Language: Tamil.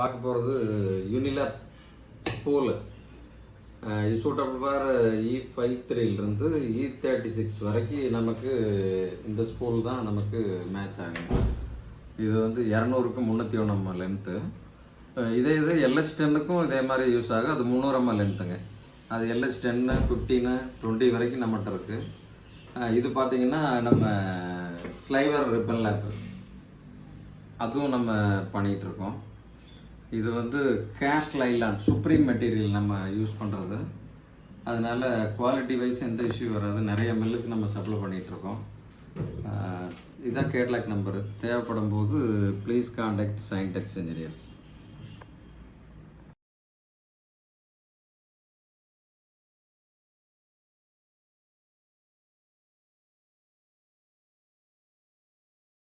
பார்க்க போகிறது யூனிலாப் ஸ்பூலு. இது சூட்டபிள் ஃபார் E53லேருந்து E36 வரைக்கும் நமக்கு இந்த ஸ்பூல் தான் நமக்கு மேட்ச் ஆகும். இது வந்து 200க்கு 301 mm லென்த்து. இது LH10க்கும் இதே மாதிரி யூஸ் ஆகும். அது 300 mm லென்த்துங்க. அது LH10, 15, 20 வரைக்கும் நம்மகிட்ட இருக்குது. இது பார்த்திங்கன்னா நம்ம ஸ்லைவர் ரிப்பன் லேப்பு அதுவும் நம்ம பண்ணிகிட்ருக்கோம். இது வந்து கேஸ்ட் லைலான் சுப்ரீம் மெட்டீரியல் நம்ம யூஸ் பண்ணுறது. அதனால் குவாலிட்டி வைஸ் எந்த இஷ்யூ வராது. நிறைய மில்லுக்கு நம்ம சப்ளை பண்ணிகிட்ருக்கோம். இதுதான் கேட்லாக் நம்பரு. தேவைப்படும் போது ப்ளீஸ் காண்டாக்ட் சைன்டெக்ஸ் இன்ஜினியர்.